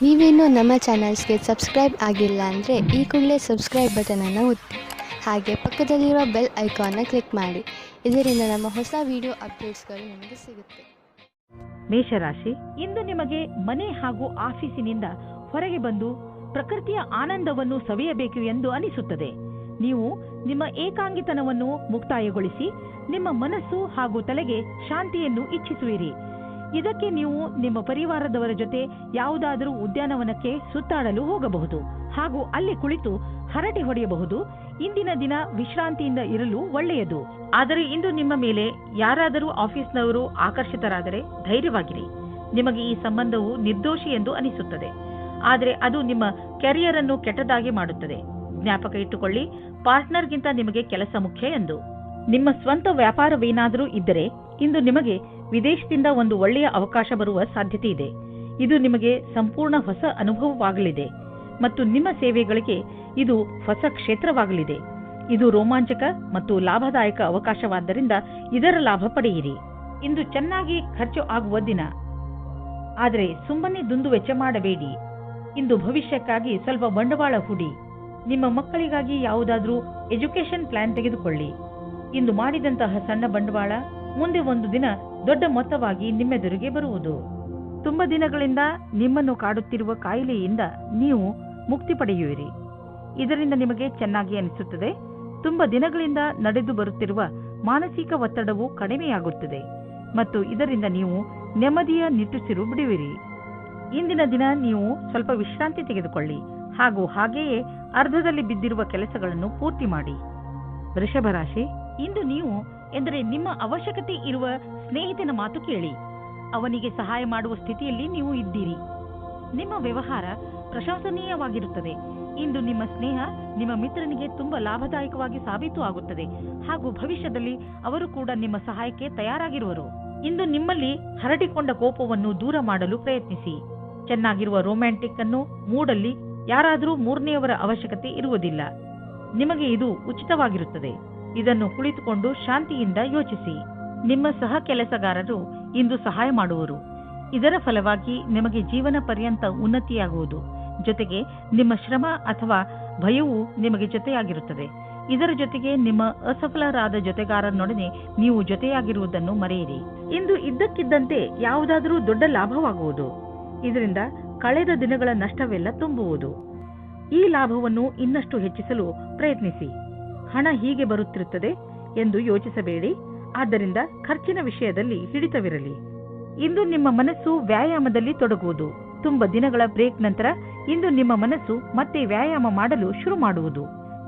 ನೀವೇನೂ ನಮ್ಮ ಚಾನಲ್ಸ್ಗೆ ಸಬ್ಸ್ಕ್ರೈಬ್ ಆಗಿಲ್ಲ ಅಂದರೆ ಈ ಕೂಡಲೇ ಸಬ್ಸ್ಕ್ರೈಬ್ ಬಟನನ್ನು ಒತ್ತಿ ಹಾಗೆ ಪಕ್ಕದಲ್ಲಿರೋ ಬೆಲ್ ಐಕಾನ್ನ ಕ್ಲಿಕ್ ಮಾಡಿ. ಇದರಿಂದ ನಮ್ಮ ಹೊಸ ವಿಡಿಯೋ ಅಪ್ಡೇಟ್ಸ್ಗಳು ನಿಮಗೆ ಸಿಗುತ್ತೆ. ಮೇಷರಾಶಿ, ಇಂದು ನಿಮಗೆ ಮನೆ ಹಾಗೂ ಆಫೀಸಿನಿಂದ ಹೊರಗೆ ಬಂದು ಪ್ರಕೃತಿಯ ಆನಂದವನ್ನು ಸವಿಯಬೇಕು ಎಂದು ಅನಿಸುತ್ತದೆ. ನೀವು ನಿಮ್ಮ ಏಕಾಂಗಿತನವನ್ನು ಮುಕ್ತಾಯಗೊಳಿಸಿ ನಿಮ್ಮ ಮನಸ್ಸು ಹಾಗೂ ತಲೆಗೆ ಶಾಂತಿಯನ್ನು ಇಚ್ಛಿಸುವಿರಿ. ಇದಕ್ಕೆ ನೀವು ನಿಮ್ಮ ಪರಿವಾರದವರ ಜೊತೆ ಯಾವುದಾದರೂ ಉದ್ಯಾನವನಕ್ಕೆ ಸುತ್ತಾಡಲು ಹೋಗಬಹುದು ಹಾಗೂ ಅಲ್ಲಿ ಕುಳಿತು ಹರಟೆ ಹೊಡೆಯಬಹುದು. ಇಂದಿನ ದಿನ ವಿಶ್ರಾಂತಿಯಿಂದ ಇರಲು ಒಳ್ಳೆಯದು. ಆದರೆ ಇಂದು ನಿಮ್ಮ ಮೇಲೆ ಯಾರಾದರೂ ಆಫೀಸ್ನವರು ಆಕರ್ಷಿತರಾದರೆ ಧೈರ್ಯವಾಗಿರಿ. ನಿಮಗೆ ಈ ಸಂಬಂಧವು ನಿರ್ದೋಷಿ ಎಂದು ಅನಿಸುತ್ತದೆ, ಆದರೆ ಅದು ನಿಮ್ಮ ಕೆರಿಯರ್ ಅನ್ನು ಕೆಟ್ಟದಾಗಿ ಮಾಡುತ್ತದೆ. ಜ್ಞಾಪಕ ಇಟ್ಟುಕೊಳ್ಳಿ, ಪಾರ್ಟ್ನರ್ಗಿಂತ ನಿಮಗೆ ಕೆಲಸ ಮುಖ್ಯ ಎಂದು. ನಿಮ್ಮ ಸ್ವಂತ ವ್ಯಾಪಾರವೇನಾದರೂ ಇದ್ದರೆ ಇಂದು ನಿಮಗೆ ವಿದೇಶದಿಂದ ಒಂದು ಒಳ್ಳೆಯ ಅವಕಾಶ ಬರುವ ಸಾಧ್ಯತೆ ಇದೆ. ಇದು ನಿಮಗೆ ಸಂಪೂರ್ಣ ಹೊಸ ಅನುಭವವಾಗಲಿದೆ ಮತ್ತು ನಿಮ್ಮ ಸೇವೆಗಳಿಗೆ ಇದು ಹೊಸ ಕ್ಷೇತ್ರವಾಗಲಿದೆ. ಇದು ರೋಮಾಂಚಕ ಮತ್ತು ಲಾಭದಾಯಕ ಅವಕಾಶವಾದ್ದರಿಂದ ಇದರ ಲಾಭ ಪಡೆಯಿರಿ. ಇಂದು ಚೆನ್ನಾಗಿ ಖರ್ಚು ಆಗುವ ದಿನ, ಆದರೆ ಸುಮ್ಮನೆ ದುಂದು ವೆಚ್ಚ ಮಾಡಬೇಡಿ. ಇಂದು ಭವಿಷ್ಯಕ್ಕಾಗಿ ಸ್ವಲ್ಪ ಬಂಡವಾಳ ಹೂಡಿ. ನಿಮ್ಮ ಮಕ್ಕಳಿಗಾಗಿ ಯಾವುದಾದ್ರೂ ಎಜುಕೇಶನ್ ಪ್ಲಾನ್ ತೆಗೆದುಕೊಳ್ಳಿ. ಇಂದು ಮಾಡಿದಂತಹ ಸಣ್ಣ ಬಂಡವಾಳ ಮುಂದೆ ಒಂದು ದಿನ ದೊಡ್ಡ ಮೊತ್ತವಾಗಿ ನಿಮ್ಮೆದುರಿಗೆ ಬರುವುದು. ತುಂಬ ದಿನಗಳಿಂದ ನಿಮ್ಮನ್ನು ಕಾಡುತ್ತಿರುವ ಕಾಯಿಲೆಯಿಂದ ನೀವು ಮುಕ್ತಿ ಪಡೆಯುವಿರಿ. ಇದರಿಂದ ನಿಮಗೆ ಚೆನ್ನಾಗಿ ಅನಿಸುತ್ತದೆ. ತುಂಬ ದಿನಗಳಿಂದ ನಡೆದು ಬರುತ್ತಿರುವ ಮಾನಸಿಕ ಒತ್ತಡವು ಕಡಿಮೆಯಾಗುತ್ತದೆ ಮತ್ತು ಇದರಿಂದ ನೀವು ನೆಮ್ಮದಿಯ ನಿಟ್ಟುಸಿರು ಬಿಡುವಿರಿ. ಇಂದಿನ ದಿನ ನೀವು ಸ್ವಲ್ಪ ವಿಶ್ರಾಂತಿ ತೆಗೆದುಕೊಳ್ಳಿ ಹಾಗೂ ಹಾಗೆಯೇ ಅರ್ಧದಲ್ಲಿ ಬಿದ್ದಿರುವ ಕೆಲಸಗಳನ್ನು ಪೂರ್ತಿ ಮಾಡಿ. ವೃಷಭ ರಾಶಿ, ಇಂದು ನೀವು ಎಂದರೆ ನಿಮ್ಮ ಅವಶ್ಯಕತೆ ಇರುವ ಸ್ನೇಹಿತನ ಮಾತು ಕೇಳಿ. ಅವನಿಗೆ ಸಹಾಯ ಮಾಡುವ ಸ್ಥಿತಿಯಲ್ಲಿ ನೀವು ಇದ್ದೀರಿ. ನಿಮ್ಮ ವ್ಯವಹಾರ ಪ್ರಶಂಸನೀಯವಾಗಿರುತ್ತದೆ. ಇಂದು ನಿಮ್ಮ ಸ್ನೇಹ ನಿಮ್ಮ ಮಿತ್ರನಿಗೆ ತುಂಬಾ ಲಾಭದಾಯಕವಾಗಿ ಸಾಬೀತು ಆಗುತ್ತದೆ ಹಾಗೂ ಭವಿಷ್ಯದಲ್ಲಿ ಅವರು ಕೂಡ ನಿಮ್ಮ ಸಹಾಯಕ್ಕೆ ತಯಾರಾಗಿರುವರು. ಇಂದು ನಿಮ್ಮಲ್ಲಿ ಹರಡಿಕೊಂಡ ಕೋಪವನ್ನು ದೂರ ಮಾಡಲು ಪ್ರಯತ್ನಿಸಿ. ಚೆನ್ನಾಗಿರುವ ರೊಮ್ಯಾಂಟಿಕ್ ಅನ್ನು ಮೂಡಲ್ಲಿ ಯಾರಾದರೂ ಮೂರನೆಯವರ ಅವಶ್ಯಕತೆ ಇರುವುದಿಲ್ಲ. ನಿಮಗೆ ಇದು ಉಚಿತವಾಗಿರುತ್ತದೆ. ಇದನ್ನು ಕುಳಿತುಕೊಂಡು ಶಾಂತಿಯಿಂದ ಯೋಚಿಸಿ. ನಿಮ್ಮ ಸಹ ಕೆಲಸಗಾರರು ಇಂದು ಸಹಾಯ ಮಾಡುವರು. ಇದರ ಫಲವಾಗಿ ನಿಮಗೆ ಜೀವನ ಪರ್ಯಂತ ಉನ್ನತಿಯಾಗುವುದು. ಜೊತೆಗೆ ನಿಮ್ಮ ಶ್ರಮ ಅಥವಾ ಭಯವು ನಿಮಗೆ ಜೊತೆಯಾಗಿರುತ್ತದೆ. ಇದರ ಜೊತೆಗೆ ನಿಮ್ಮ ಅಸಫಲರಾದ ಜೊತೆಗಾರನೊಡನೆ ನೀವು ಜೊತೆಯಾಗಿರುವುದನ್ನು ಮರೆಯಿರಿ. ಇಂದು ಇದ್ದಕ್ಕಿದ್ದಂತೆ ಯಾವುದಾದರೂ ದೊಡ್ಡ ಲಾಭವಾಗುವುದು. ಇದರಿಂದ ಕಳೆದ ದಿನಗಳ ನಷ್ಟವೆಲ್ಲ ತುಂಬುವುದು. ಈ ಲಾಭವನ್ನು ಇನ್ನಷ್ಟು ಹೆಚ್ಚಿಸಲು ಪ್ರಯತ್ನಿಸಿ. ಹಣ ಹೀಗೆ ಬರುತ್ತಿರುತ್ತದೆ ಎಂದು ಯೋಚಿಸಬೇಡಿ. ಆದ್ದರಿಂದ ಖರ್ಚಿನ ವಿಷಯದಲ್ಲಿ ಹಿಡಿತವಿರಲಿ. ಇಂದು ನಿಮ್ಮ ಮನಸ್ಸು ವ್ಯಾಯಾಮದಲ್ಲಿ ತೊಡಗುವುದು. ತುಂಬ ದಿನಗಳ ಬ್ರೇಕ್ ನಂತರ ಇಂದು ನಿಮ್ಮ ಮನಸ್ಸು ಮತ್ತೆ ವ್ಯಾಯಾಮ ಮಾಡಲು ಶುರು ಮಾಡುವುದು.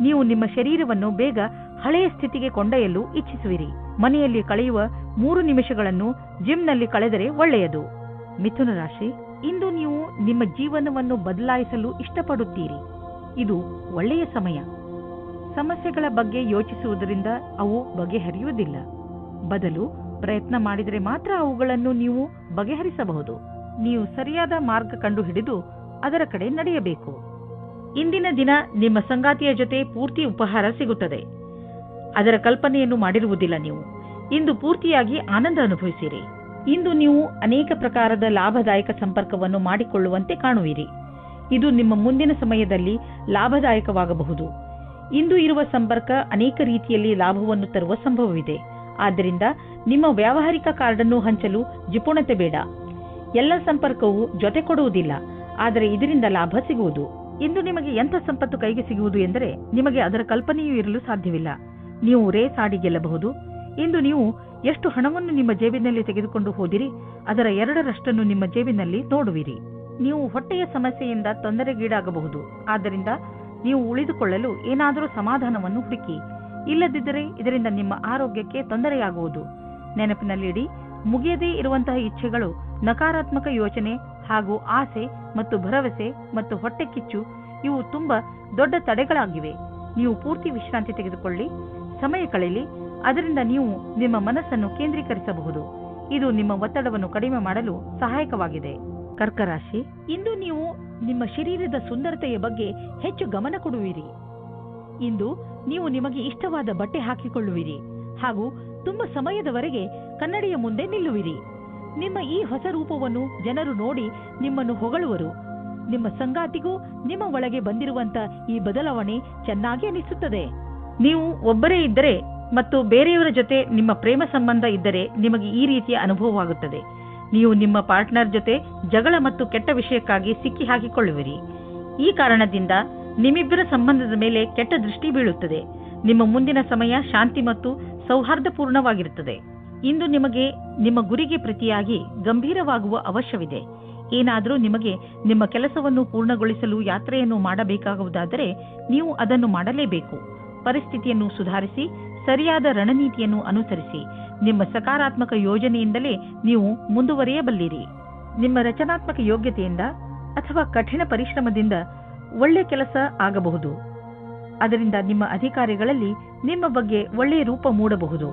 ನೀವು ನಿಮ್ಮ ಶರೀರವನ್ನು ಬೇಗ ಹಳೆಯ ಸ್ಥಿತಿಗೆ ಕೊಂಡೊಯ್ಯಲು ಇಚ್ಛಿಸುವಿರಿ. ಮನೆಯಲ್ಲಿ ಕಳೆಯುವ 3 ನಿಮಿಷಗಳನ್ನು ಜಿಮ್ನಲ್ಲಿ ಕಳೆದರೆ ಒಳ್ಳೆಯದು. ಮಿಥುನ ರಾಶಿ, ಇಂದು ನೀವು ನಿಮ್ಮ ಜೀವನವನ್ನು ಬದಲಾಯಿಸಲು ಇಷ್ಟಪಡುತ್ತೀರಿ. ಇದು ಒಳ್ಳೆಯ ಸಮಯ. ಸಮಸ್ಯೆಗಳ ಬಗ್ಗೆ ಯೋಚಿಸುವುದರಿಂದ ಅವು ಬಗೆಹರಿಯುವುದಿಲ್ಲ. ಬದಲು ಪ್ರಯತ್ನ ಮಾಡಿದರೆ ಮಾತ್ರ ಅವುಗಳನ್ನು ನೀವು ಬಗೆಹರಿಸಬಹುದು. ನೀವು ಸರಿಯಾದ ಮಾರ್ಗ ಕಂಡುಹಿಡಿದು ಅದರ ಕಡೆ ನಡೆಯಬೇಕು. ಇಂದಿನ ದಿನ ನಿಮ್ಮ ಸಂಗಾತಿಯ ಜೊತೆ ಪೂರ್ತಿ ಉಪಹಾರ ಸಿಗುತ್ತದೆ. ಅದರ ಕಲ್ಪನೆಯನ್ನು ಮಾಡಿರುವುದಿಲ್ಲ ನೀವು. ಇಂದು ಪೂರ್ತಿಯಾಗಿ ಆನಂದ ಅನುಭವಿಸಿರಿ. ಇಂದು ನೀವು ಅನೇಕ ಪ್ರಕಾರದ ಲಾಭದಾಯಕ ಸಂಪರ್ಕವನ್ನು ಮಾಡಿಕೊಳ್ಳುವಂತೆ ಕಾಣುವಿರಿ. ಇದು ನಿಮ್ಮ ಮುಂದಿನ ಸಮಯದಲ್ಲಿ ಲಾಭದಾಯಕವಾಗಬಹುದು. ಇಂದು ಇರುವ ಸಂಪರ್ಕ ಅನೇಕ ರೀತಿಯಲ್ಲಿ ಲಾಭವನ್ನು ತರುವ ಸಂಭವವಿದೆ. ಆದ್ದರಿಂದ ನಿಮ್ಮ ವ್ಯಾವಹಾರಿಕ ಕಾರ್ಡನ್ನು ಹಂಚಲು ಜಿಪುಣತೆ ಬೇಡ. ಎಲ್ಲ ಸಂಪರ್ಕವು ಜೊತೆ ಕೊಡುವುದಿಲ್ಲ, ಆದರೆ ಇದರಿಂದ ಲಾಭ ಸಿಗುವುದು. ಇಂದು ನಿಮಗೆ ಎಂಥ ಸಂಪತ್ತು ಕೈಗೆ ಸಿಗುವುದು ಎಂದರೆ ನಿಮಗೆ ಅದರ ಕಲ್ಪನೆಯೂ ಇರಲು ಸಾಧ್ಯವಿಲ್ಲ. ನೀವು ರೇಸ್ ಆಡಿ ಗೆಲ್ಲಬಹುದು. ಇಂದು ನೀವು ಎಷ್ಟು ಹಣವನ್ನು ನಿಮ್ಮ ಜೇಬಿನಲ್ಲಿ ತೆಗೆದುಕೊಂಡು ಹೋದಿರಿ ಅದರ 2ರಷ್ಟನ್ನು ನಿಮ್ಮ ಜೇಬಿನಲ್ಲಿ ನೋಡುವಿರಿ. ನೀವು ಹೊಟ್ಟೆಯ ಸಮಸ್ಯೆಯಿಂದ ತೊಂದರೆಗೀಡಾಗಬಹುದು. ಆದ್ದರಿಂದ ನೀವು ಉಳಿದುಕೊಳ್ಳಲು ಏನಾದರೂ ಸಮಾಧಾನವನ್ನು ಹುಡುಕಿ. ಇಲ್ಲದಿದ್ದರೆ ಇದರಿಂದ ನಿಮ್ಮ ಆರೋಗ್ಯಕ್ಕೆ ತೊಂದರೆಯಾಗುವುದು. ನೆನಪಿನಲ್ಲಿಡಿ, ಮುಗಿಯದೇ ಇರುವಂತಹ ಇಚ್ಛೆಗಳು, ನಕಾರಾತ್ಮಕ ಯೋಚನೆ ಹಾಗೂ ಆಸೆ ಮತ್ತು ಭರವಸೆ ಮತ್ತು ಹೊಟ್ಟೆ ಕಿಚ್ಚು ಇವು ತುಂಬಾ ದೊಡ್ಡ ತಡೆಗಳಾಗಿವೆ. ನೀವು ಪೂರ್ತಿ ವಿಶ್ರಾಂತಿ ತೆಗೆದುಕೊಳ್ಳಿ, ಸಮಯ ಕಳೆಯಲಿ. ಅದರಿಂದ ನೀವು ನಿಮ್ಮ ಮನಸ್ಸನ್ನು ಕೇಂದ್ರೀಕರಿಸಬಹುದು. ಇದು ನಿಮ್ಮ ಒತ್ತಡವನ್ನು ಕಡಿಮೆ ಮಾಡಲು ಸಹಾಯಕವಾಗಿದೆ. ಕರ್ಕರಾಶಿ, ಇಂದು ನೀವು ನಿಮ್ಮ ಶರೀರದ ಸುಂದರತೆಯ ಬಗ್ಗೆ ಹೆಚ್ಚು ಗಮನ ಕೊಡುವಿರಿ. ಇಂದು ನೀವು ನಿಮಗೆ ಇಷ್ಟವಾದ ಬಟ್ಟೆ ಹಾಕಿಕೊಳ್ಳುವಿರಿ ಹಾಗೂ ತುಂಬ ಸಮಯದವರೆಗೆ ಕನ್ನಡಿಯ ಮುಂದೆ ನಿಲ್ಲುವಿರಿ. ನಿಮ್ಮ ಈ ಹೊಸ ರೂಪವನ್ನು ಜನರು ನೋಡಿ ನಿಮ್ಮನ್ನು ಹೊಗಳುವರು. ನಿಮ್ಮ ಸಂಗಾತಿಗೂ ನಿಮ್ಮ ಒಳಗೆ ಬಂದಿರುವಂತ ಈ ಬದಲಾವಣೆ ಚೆನ್ನಾಗಿ ಅನಿಸುತ್ತದೆ. ನೀವು ಒಬ್ಬರೇ ಇದ್ದರೆ ಮತ್ತು ಬೇರೆಯವರ ಜೊತೆ ನಿಮ್ಮ ಪ್ರೇಮ ಸಂಬಂಧ ಇದ್ದರೆ ನಿಮಗೆ ಈ ರೀತಿಯ ಅನುಭವವಾಗುತ್ತದೆ. ನೀವು ನಿಮ್ಮ ಪಾರ್ಟ್ನರ್ ಜೊತೆ ಜಗಳ ಮತ್ತು ಕೆಟ್ಟ ವಿಷಯಕ್ಕಾಗಿ ಸಿಕ್ಕಿ ಹಾಕಿಕೊಳ್ಳುವಿರಿ. ಈ ಕಾರಣದಿಂದ ನಿಮ್ಮಿಬ್ಬರ ಸಂಬಂಧದ ಮೇಲೆ ಕೆಟ್ಟ ದೃಷ್ಟಿ ಬೀಳುತ್ತದೆ. ನಿಮ್ಮ ಮುಂದಿನ ಸಮಯ ಶಾಂತಿ ಮತ್ತು ಸೌಹಾರ್ದಪೂರ್ಣವಾಗಿರುತ್ತದೆ. ಇಂದು ನಿಮಗೆ ನಿಮ್ಮ ಗುರಿಗೆ ಪ್ರತಿಯಾಗಿ ಗಂಭೀರವಾಗುವ ಅವಶ್ಯವಿದೆ. ಏನಾದರೂ ನಿಮಗೆ ನಿಮ್ಮ ಕೆಲಸವನ್ನು ಪೂರ್ಣಗೊಳಿಸಲು ಯಾತ್ರೆಯನ್ನು ಮಾಡಬೇಕಾಗುವುದಾದರೆ ನೀವು ಅದನ್ನು ಮಾಡಲೇಬೇಕು. ಪರಿಸ್ಥಿತಿಯನ್ನು ಸುಧಾರಿಸಿ ಸರಿಯಾದ ರಣನೀತಿಯನ್ನು ಅನುಸರಿಸಿ ನಿಮ್ಮ ಸಕಾರಾತ್ಮಕ ಯೋಜನೆಯಿಂದಲೇ ನೀವು ಮುಂದುವರಿಯಬಲ್ಲಿರಿ. ನಿಮ್ಮ ರಚನಾತ್ಮಕ ಯೋಗ್ಯತೆಯಿಂದ ಅಥವಾ ಕಠಿಣ ಪರಿಶ್ರಮದಿಂದ ಒಳ್ಳೆ ಕೆಲಸ ಆಗಬಹುದು. ಅದರಿಂದ ನಿಮ್ಮ ಅಧಿಕಾರಿಗಳಲ್ಲಿ ನಿಮ್ಮ ಬಗ್ಗೆ ಒಳ್ಳೆಯ ರೂಪ ಮೂಡಬಹುದು.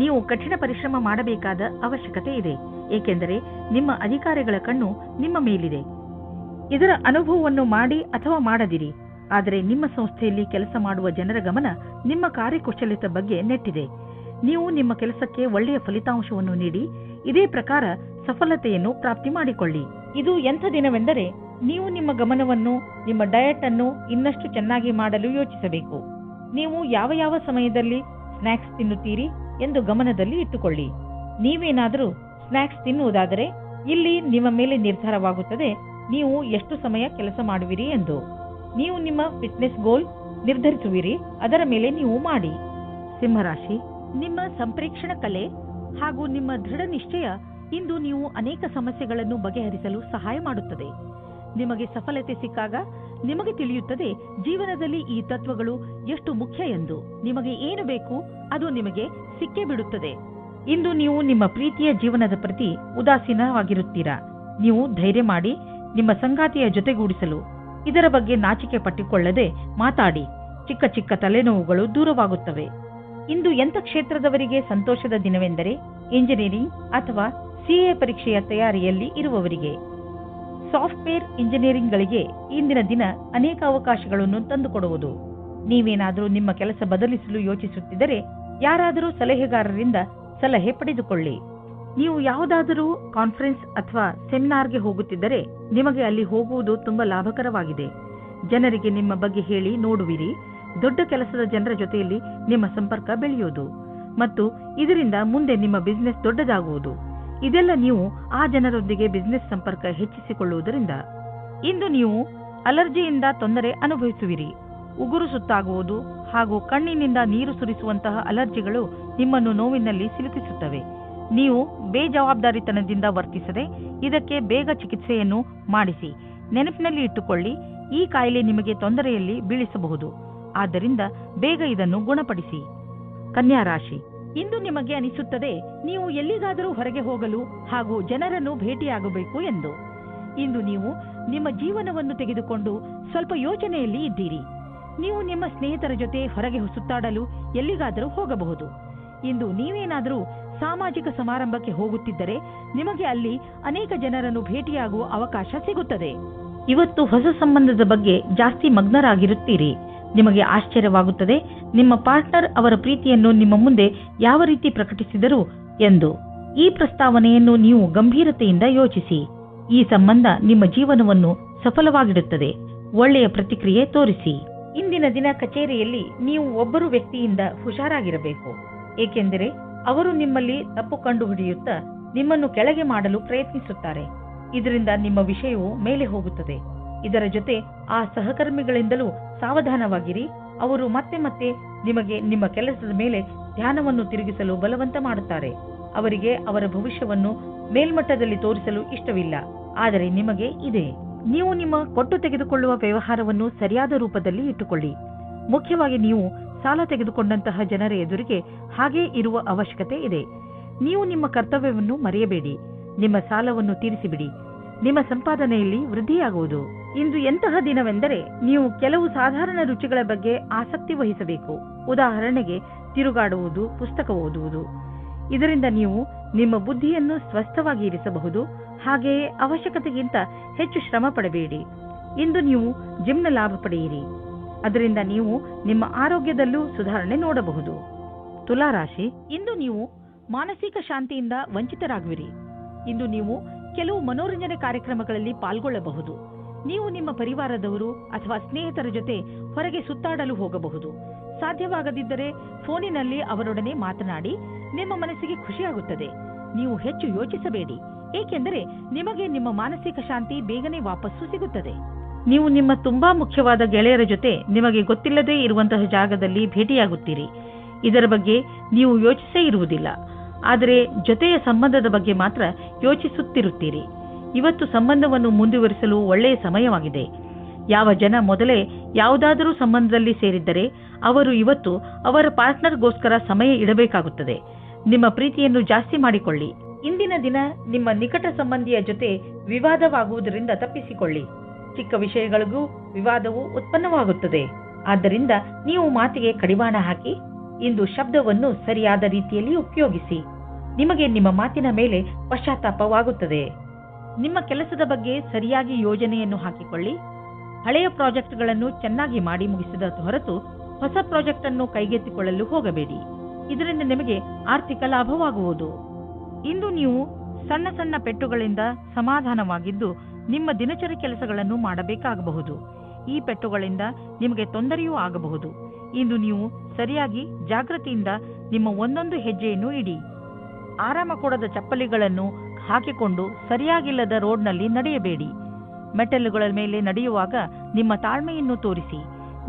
ನೀವು ಕಠಿಣ ಪರಿಶ್ರಮ ಮಾಡಬೇಕಾದ ಅವಶ್ಯಕತೆ ಇದೆ, ಏಕೆಂದರೆ ನಿಮ್ಮ ಅಧಿಕಾರಿಗಳ ಕಣ್ಣು ನಿಮ್ಮ ಮೇಲಿದೆ. ಇದರ ಅನುಭವವನ್ನು ಮಾಡಿ ಅಥವಾ ಮಾಡದಿರಿ, ಆದರೆ ನಿಮ್ಮ ಸಂಸ್ಥೆಯಲ್ಲಿ ಕೆಲಸ ಮಾಡುವ ಜನರ ಗಮನ ನಿಮ್ಮ ಕಾರ್ಯಕುಶಲತೆ ಬಗ್ಗೆ ನೆಟ್ಟಿದೆ. ನೀವು ನಿಮ್ಮ ಕೆಲಸಕ್ಕೆ ಒಳ್ಳೆಯ ಫಲಿತಾಂಶವನ್ನು ನೀಡಿ ಇದೇ ಪ್ರಕಾರ ಸಫಲತೆಯನ್ನು ಪ್ರಾಪ್ತಿ ಮಾಡಿಕೊಳ್ಳಿ. ಇದು ಎಂಥ ದಿನವೆಂದರೆ ನೀವು ನಿಮ್ಮ ಗಮನವನ್ನು ನಿಮ್ಮ ಡಯಟ್ ಅನ್ನು ಇನ್ನಷ್ಟು ಚೆನ್ನಾಗಿ ಮಾಡಲು ಯೋಚಿಸಬೇಕು. ನೀವು ಯಾವ ಸಮಯದಲ್ಲಿ ಸ್ನ್ಯಾಕ್ಸ್ ತಿನ್ನುತ್ತೀರಿ ಎಂದು ಗಮನದಲ್ಲಿ ಇಟ್ಟುಕೊಳ್ಳಿ. ನೀವೇನಾದರೂ ಸ್ನ್ಯಾಕ್ಸ್ ತಿನ್ನುವುದಾದರೆ ಇಲ್ಲಿ ನಿಮ್ಮ ಮೇಲೆ ನಿರ್ಧಾರವಾಗುತ್ತದೆ ನೀವು ಎಷ್ಟು ಸಮಯ ಕೆಲಸ ಮಾಡುವಿರಿ ಎಂದು. ನೀವು ನಿಮ್ಮ ಫಿಟ್ನೆಸ್ ಗೋಲ್ ನಿರ್ಧರಿಸುವಿರಿ, ಅದರ ಮೇಲೆ ನೀವು ಮಾಡಿ. ಸಿಂಹರಾಶಿ, ನಿಮ್ಮ ಸಂಪ್ರೇಕ್ಷಣ ಕಲೆ ಹಾಗೂ ನಿಮ್ಮ ದೃಢ ನಿಶ್ಚಯ ಇಂದು ನೀವು ಅನೇಕ ಸಮಸ್ಯೆಗಳನ್ನು ಬಗೆಹರಿಸಲು ಸಹಾಯ ಮಾಡುತ್ತದೆ. ನಿಮಗೆ ಸಫಲತೆ ಸಿಕ್ಕಾಗ ನಿಮಗೆ ತಿಳಿಯುತ್ತದೆ ಜೀವನದಲ್ಲಿ ಈ ತತ್ವಗಳು ಎಷ್ಟು ಮುಖ್ಯ ಎಂದು. ನಿಮಗೆ ಏನು ಬೇಕು ಅದು ನಿಮಗೆ ಸಿಕ್ಕೇ ಬಿಡುತ್ತದೆ. ಇಂದು ನೀವು ನಿಮ್ಮ ಪ್ರೀತಿಯ ಜೀವನದ ಪ್ರತಿ ಉದಾಸೀನವಾಗಿರುತ್ತೀರಾ. ನೀವು ಧೈರ್ಯ ಮಾಡಿ ನಿಮ್ಮ ಸಂಗಾತಿಯ ಜೊತೆಗೂಡಿಸಲು ಇದರ ಬಗ್ಗೆ ನಾಚಿಕೆ ಪಟ್ಟಿಕೊಳ್ಳದೆ ಮಾತಾಡಿ. ಚಿಕ್ಕ ಚಿಕ್ಕ ತಲೆನೋವುಗಳು ದೂರವಾಗುತ್ತವೆ. ಇಂದು ಎಂಥ ಕ್ಷೇತ್ರದವರಿಗೆ ಸಂತೋಷದ ದಿನವೆಂದರೆ ಇಂಜಿನಿಯರಿಂಗ್ ಅಥವಾ ಸಿಎ ಪರೀಕ್ಷೆಯ ತಯಾರಿಯಲ್ಲಿ ಇರುವವರಿಗೆ. ಸಾಫ್ಟ್ವೇರ್ ಇಂಜಿನಿಯರಿಂಗ್ಗಳಿಗೆ ಇಂದಿನ ದಿನ ಅನೇಕ ಅವಕಾಶಗಳನ್ನು ತಂದುಕೊಡುವುದು. ನೀವೇನಾದರೂ ನಿಮ್ಮ ಕೆಲಸ ಬದಲಿಸಲು ಯೋಚಿಸುತ್ತಿದ್ದರೆ ಯಾರಾದರೂ ಸಲಹೆಗಾರರಿಂದ ಸಲಹೆ ಪಡೆದುಕೊಳ್ಳಿ. ನೀವು ಯಾವುದಾದರೂ ಕಾನ್ಫರೆನ್ಸ್ ಅಥವಾ ಸೆಮಿನಾರ್ಗೆ ಹೋಗುತ್ತಿದ್ದರೆ ನಿಮಗೆ ಅಲ್ಲಿ ಹೋಗುವುದು ತುಂಬಾ ಲಾಭಕರವಾಗಿದೆ. ಜನರಿಗೆ ನಿಮ್ಮ ಬಗ್ಗೆ ಹೇಳಿ ನೋಡುವಿರಿ. ದೊಡ್ಡ ಕೆಲಸದ ಜನರ ಜೊತೆಯಲ್ಲಿ ನಿಮ್ಮ ಸಂಪರ್ಕ ಬೆಳೆಯುವುದು ಮತ್ತು ಇದರಿಂದ ಮುಂದೆ ನಿಮ್ಮ ಬಿಸಿನೆಸ್ ದೊಡ್ಡದಾಗುವುದು. ಇದೆಲ್ಲ ನೀವು ಆ ಜನರೊಂದಿಗೆ ಬಿಸಿನೆಸ್ ಸಂಪರ್ಕ ಹೆಚ್ಚಿಸಿಕೊಳ್ಳುವುದರಿಂದ. ಇಂದು ನೀವು ಅಲರ್ಜಿಯಿಂದ ತೊಂದರೆ ಅನುಭವಿಸುವಿರಿ. ಉಗುರು ಸುತ್ತಾಗುವುದು ಹಾಗೂ ಕಣ್ಣಿನಿಂದ ನೀರು ಸುರಿಸುವಂತಹ ಅಲರ್ಜಿಗಳು ನಿಮ್ಮನ್ನು ನೋವಿನಲ್ಲಿ ಸಿಲುಕಿಸುತ್ತವೆ. ನೀವು ಬೇಜವಾಬ್ದಾರಿತನದಿಂದ ವರ್ತಿಸದೆ ಇದಕ್ಕೆ ಬೇಗ ಚಿಕಿತ್ಸೆಯನ್ನು ಮಾಡಿಸಿ. ನೆನಪಿನಲ್ಲಿ ಇಟ್ಟುಕೊಳ್ಳಿ, ಈ ಕಾಯಿಲೆ ನಿಮಗೆ ತೊಂದರೆಯಲ್ಲಿ ಬೀಳಿಸಬಹುದು. ಆದ್ದರಿಂದ ಬೇಗ ಇದನ್ನು ಗುಣಪಡಿಸಿ. ಕನ್ಯಾ ರಾಶಿ, ಇಂದು ನಿಮಗೆ ಅನಿಸುತ್ತದೆ ನೀವು ಎಲ್ಲಿಗಾದರೂ ಹೊರಗೆ ಹೋಗಲು ಹಾಗೂ ಜನರನ್ನು ಭೇಟಿಯಾಗಬೇಕು ಎಂದು. ಇಂದು ನೀವು ನಿಮ್ಮ ಜೀವನವನ್ನು ತೆಗೆದುಕೊಂಡು ಸ್ವಲ್ಪ ಯೋಚನೆಯಲ್ಲಿ ಇದ್ದೀರಿ. ನೀವು ನಿಮ್ಮ ಸ್ನೇಹಿತರ ಜೊತೆ ಹೊರಗೆ ಸುತ್ತಾಡಲು ಎಲ್ಲಿಗಾದರೂ ಹೋಗಬಹುದು. ಇಂದು ನೀವೇನಾದರೂ ಸಾಮಾಜಿಕ ಸಮಾರಂಭಕ್ಕೆ ಹೋಗುತ್ತಿದ್ದರೆ ನಿಮಗೆ ಅಲ್ಲಿ ಅನೇಕ ಜನರನ್ನು ಭೇಟಿಯಾಗುವ ಅವಕಾಶ ಸಿಗುತ್ತದೆ. ಇವತ್ತು ಹೊಸ ಸಂಬಂಧದ ಬಗ್ಗೆ ಜಾಸ್ತಿ ಮಗ್ನರಾಗಿರುತ್ತೀರಿ. ನಿಮಗೆ ಆಶ್ಚರ್ಯವಾಗುತ್ತದೆ ನಿಮ್ಮ ಪಾರ್ಟ್ನರ್ ಅವರ ಪ್ರೀತಿಯನ್ನು ನಿಮ್ಮ ಮುಂದೆ ಯಾವ ರೀತಿ ಪ್ರಕಟಿಸಿದರು ಎಂದು. ಈ ಪ್ರಸ್ತಾವನೆಯನ್ನು ನೀವು ಗಂಭೀರತೆಯಿಂದ ಯೋಚಿಸಿ. ಈ ಸಂಬಂಧ ನಿಮ್ಮ ಜೀವನವನ್ನು ಸಫಲವಾಗಿಡುತ್ತದೆ. ಒಳ್ಳೆಯ ಪ್ರತಿಕ್ರಿಯೆ ತೋರಿಸಿ. ಇಂದಿನ ದಿನ ಕಚೇರಿಯಲ್ಲಿ ನೀವು ಒಬ್ಬರು ವ್ಯಕ್ತಿಯಿಂದ ಹುಷಾರಾಗಿರಬೇಕು, ಏಕೆಂದರೆ ಅವರು ನಿಮ್ಮಲ್ಲಿ ತಪ್ಪು ಕಂಡುಹಿಡಿಯುತ್ತಾ ನಿಮ್ಮನ್ನು ಕೆಳಗೆ ಮಾಡಲು ಪ್ರಯತ್ನಿಸುತ್ತಾರೆ. ಇದರಿಂದ ನಿಮ್ಮ ವಿಷಯವು ಮೇಲೆ ಹೋಗುತ್ತದೆ. ಇದರ ಜೊತೆ ಆ ಸಹಕರ್ಮಿಗಳಿಂದಲೂ ಸಾವಧಾನವಾಗಿರಿ. ಅವರು ಮತ್ತೆ ಮತ್ತೆ ನಿಮಗೆ ನಿಮ್ಮ ಕೆಲಸದ ಮೇಲೆ ಧ್ಯಾನವನ್ನು ತಿರುಗಿಸಲು ಬಲವಂತ ಮಾಡುತ್ತಾರೆ. ಅವರಿಗೆ ಅವರ ಭವಿಷ್ಯವನ್ನು ಮೇಲ್ಮಟ್ಟದಲ್ಲಿ ತೋರಿಸಲು ಇಷ್ಟವಿಲ್ಲ, ಆದರೆ ನಿಮಗೆ ಇದೆ. ನೀವು ನಿಮ್ಮ ಕೊಟ್ಟು ತೆಗೆದುಕೊಳ್ಳುವ ವ್ಯವಹಾರವನ್ನು ಸರಿಯಾದ ರೂಪದಲ್ಲಿ ಇಟ್ಟುಕೊಳ್ಳಿ. ಮುಖ್ಯವಾಗಿ ನೀವು ಸಾಲ ತೆಗೆದುಕೊಂಡಂತಹ ಜನರ ಎದುರಿಗೆ ಹಾಗೇ ಇರುವ ಅವಶ್ಯಕತೆ ಇದೆ. ನೀವು ನಿಮ್ಮ ಕರ್ತವ್ಯವನ್ನು ಮರೆಯಬೇಡಿ. ನಿಮ್ಮ ಸಾಲವನ್ನು ತೀರಿಸಿಬಿಡಿ. ನಿಮ್ಮ ಸಂಪಾದನೆಯಲ್ಲಿ ವೃದ್ಧಿಯಾಗುವುದು. ಇಂದು ಎಂತಹ ದಿನವೆಂದರೆ ನೀವು ಕೆಲವು ಸಾಧಾರಣ ರುಚಿಗಳ ಬಗ್ಗೆ ಆಸಕ್ತಿ ವಹಿಸಬೇಕು. ಉದಾಹರಣೆಗೆ ತಿರುಗಾಡುವುದು, ಪುಸ್ತಕ ಓದುವುದು. ಇದರಿಂದ ನೀವು ನಿಮ್ಮ ಬುದ್ಧಿಯನ್ನು ಸ್ವಸ್ಥವಾಗಿ ಇರಿಸಬಹುದು. ಹಾಗೆಯೇ ಅವಶ್ಯಕತೆಗಿಂತ ಹೆಚ್ಚು ಶ್ರಮ ಪಡಬೇಡಿ. ಇಂದು ನೀವು ಜಿಮ್ನ ಲಾಭ ಪಡೆಯಿರಿ. ಅದರಿಂದ ನೀವು ನಿಮ್ಮ ಆರೋಗ್ಯದಲ್ಲೂ ಸುಧಾರಣೆ ನೋಡಬಹುದು. ತುಲಾರಾಶಿ, ಇಂದು ನೀವು ಮಾನಸಿಕ ಶಾಂತಿಯಿಂದ ವಂಚಿತರಾಗುವಿರಿ. ಇಂದು ನೀವು ಕೆಲವು ಮನೋರಂಜನೆ ಕಾರ್ಯಕ್ರಮಗಳಲ್ಲಿ ಪಾಲ್ಗೊಳ್ಳಬಹುದು. ನೀವು ನಿಮ್ಮ ಪರಿವಾರದವರು ಅಥವಾ ಸ್ನೇಹಿತರ ಜೊತೆ ಹೊರಗೆ ಸುತ್ತಾಡಲು ಹೋಗಬಹುದು. ಸಾಧ್ಯವಾಗದಿದ್ದರೆ ಫೋನಿನಲ್ಲಿ ಅವರೊಡನೆ ಮಾತನಾಡಿ ನಿಮ್ಮ ಮನಸ್ಸಿಗೆ ಖುಷಿಯಾಗುತ್ತದೆ. ನೀವು ಹೆಚ್ಚು ಯೋಚಿಸಬೇಡಿ, ಏಕೆಂದರೆ ನಿಮಗೆ ನಿಮ್ಮ ಮಾನಸಿಕ ಶಾಂತಿ ಬೇಗನೆ ವಾಪಸ್ಸು ಸಿಗುತ್ತದೆ. ನೀವು ನಿಮ್ಮ ತುಂಬಾ ಮುಖ್ಯವಾದ ಗೆಳೆಯರ ಜೊತೆ ನಿಮಗೆ ಗೊತ್ತಿಲ್ಲದೇ ಇರುವಂತಹ ಜಾಗದಲ್ಲಿ ಭೇಟಿಯಾಗುತ್ತೀರಿ. ಇದರ ಬಗ್ಗೆ ನೀವು ಯೋಚಿಸೇ ಇರುವುದಿಲ್ಲ, ಆದರೆ ಜೊತೆಯ ಸಂಬಂಧದ ಬಗ್ಗೆ ಮಾತ್ರ ಯೋಚಿಸುತ್ತಿರುತ್ತೀರಿ. ಇವತ್ತು ಸಂಬಂಧವನ್ನು ಮುಂದುವರಿಸಲು ಒಳ್ಳೆಯ ಸಮಯವಾಗಿದೆ. ಯಾವ ಜನ ಮೊದಲೇ ಯಾವುದಾದರೂ ಸಂಬಂಧದಲ್ಲಿ ಸೇರಿದ್ದರೆ ಅವರು ಇವತ್ತು ಅವರ ಪಾರ್ಟ್ನರ್ಗೋಸ್ಕರ ಸಮಯ ಇಡಬೇಕಾಗುತ್ತದೆ. ನಿಮ್ಮ ಪ್ರೀತಿಯನ್ನು ಜಾಸ್ತಿ ಮಾಡಿಕೊಳ್ಳಿ. ಇಂದಿನ ದಿನ ನಿಮ್ಮ ನಿಕಟ ಸಂಬಂಧಿಯ ಜೊತೆ ವಿವಾದವಾಗುವುದರಿಂದ ತಪ್ಪಿಸಿಕೊಳ್ಳಿ. ಚಿಕ್ಕ ವಿಷಯಗಳಿಗೂ ವಿವಾದವು ಉತ್ಪನ್ನವಾಗುತ್ತದೆ. ಆದ್ದರಿಂದ ನೀವು ಮಾತಿಗೆ ಕಡಿವಾಣ ಹಾಕಿ ಇಂದು ಶಬ್ದವನ್ನು ಸರಿಯಾದ ರೀತಿಯಲ್ಲಿ ಉಪಯೋಗಿಸಿ. ನಿಮಗೆ ನಿಮ್ಮ ಮಾತಿನ ಮೇಲೆ ಪಶ್ಚಾತ್ತಾಪವಾಗುತ್ತದೆ. ನಿಮ್ಮ ಕೆಲಸದ ಬಗ್ಗೆ ಸರಿಯಾಗಿ ಯೋಜನೆಯನ್ನು ಹಾಕಿಕೊಳ್ಳಿ. ಹಳೆಯ ಪ್ರಾಜೆಕ್ಟ್ಗಳನ್ನು ಚೆನ್ನಾಗಿ ಮಾಡಿ ಮುಗಿಸಿದ ಹೊರತು ಹೊಸ ಪ್ರಾಜೆಕ್ಟ್ ಅನ್ನು ಕೈಗೆತ್ತಿಕೊಳ್ಳಲು ಹೋಗಬೇಡಿ. ಇದರಿಂದ ನಿಮಗೆ ಆರ್ಥಿಕ ಲಾಭವಾಗುವುದು. ಇಂದು ನೀವು ಸಣ್ಣ ಸಣ್ಣ ಪೆಟ್ಟುಗಳಿಂದ ಸಮಾಧಾನವಾಗಿದ್ದು ನಿಮ್ಮ ದಿನಚರಿ ಕೆಲಸಗಳನ್ನು ಮಾಡಬೇಕಾಗಬಹುದು. ಈ ಪೆಟ್ಟುಗಳಿಂದ ನಿಮಗೆ ತೊಂದರೆಯೂ ಆಗಬಹುದು. ಇಂದು ನೀವು ಸರಿಯಾಗಿ ಜಾಗೃತಿಯಿಂದ ನಿಮ್ಮ ಒಂದೊಂದು ಹೆಜ್ಜೆಯನ್ನು ಇಡಿ. ಆರಾಮ ಕೊಡದ ಚಪ್ಪಲಿಗಳನ್ನು ಹಾಕಿಕೊಂಡು ಸರಿಯಾಗಿಲ್ಲದ ರೋಡ್ನಲ್ಲಿ ನಡೆಯಬೇಡಿ. ಮೆಟ್ಟಲುಗಳ ಮೇಲೆ ನಡೆಯುವಾಗ ನಿಮ್ಮ ತಾಳ್ಮೆಯನ್ನು ತೋರಿಸಿ.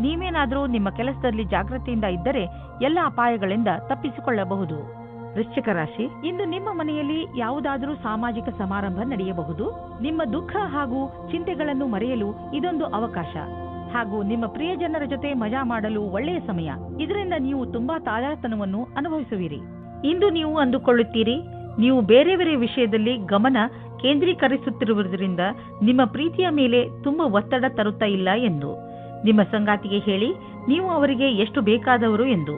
ನೀವೇನಾದರೂ ನಿಮ್ಮ ಕೆಲಸದಲ್ಲಿ ಜಾಗೃತಿಯಿಂದ ಇದ್ದರೆ ಎಲ್ಲ ಅಪಾಯಗಳಿಂದ ತಪ್ಪಿಸಿಕೊಳ್ಳಬಹುದು. ವೃಶ್ಚಿಕ ರಾಶಿ, ಇಂದು ನಿಮ್ಮ ಮನೆಯಲ್ಲಿ ಯಾವುದಾದರೂ ಸಾಮಾಜಿಕ ಸಮಾರಂಭ ನಡೆಯಬಹುದು. ನಿಮ್ಮ ದುಃಖ ಹಾಗೂ ಚಿಂತೆಗಳನ್ನು ಮರೆಯಲು ಇದೊಂದು ಅವಕಾಶ ಹಾಗೂ ನಿಮ್ಮ ಪ್ರಿಯಜನರ ಜೊತೆ ಮಜಾ ಮಾಡಲು ಒಳ್ಳೆಯ ಸಮಯ. ಇದರಿಂದ ನೀವು ತುಂಬಾ ತಾಜಾತನವನ್ನು ಅನುಭವಿಸುವಿರಿ. ಇಂದು ನೀವು ಅಂದುಕೊಳ್ಳುತ್ತೀರಿ ನೀವು ಬೇರೆ ಬೇರೆ ವಿಷಯದಲ್ಲಿ ಗಮನ ಕೇಂದ್ರೀಕರಿಸುತ್ತಿರುವುದರಿಂದ ನಿಮ್ಮ ಪ್ರೀತಿಯ ಮೇಲೆ ತುಂಬಾ ಒತ್ತಡ ತರುತ್ತಾ ಇಲ್ಲ ಎಂದು. ನಿಮ್ಮ ಸಂಗಾತಿಗೆ ಹೇಳಿ ನೀವು ಅವರಿಗೆ ಎಷ್ಟು ಬೇಕಾದವರು ಎಂದು.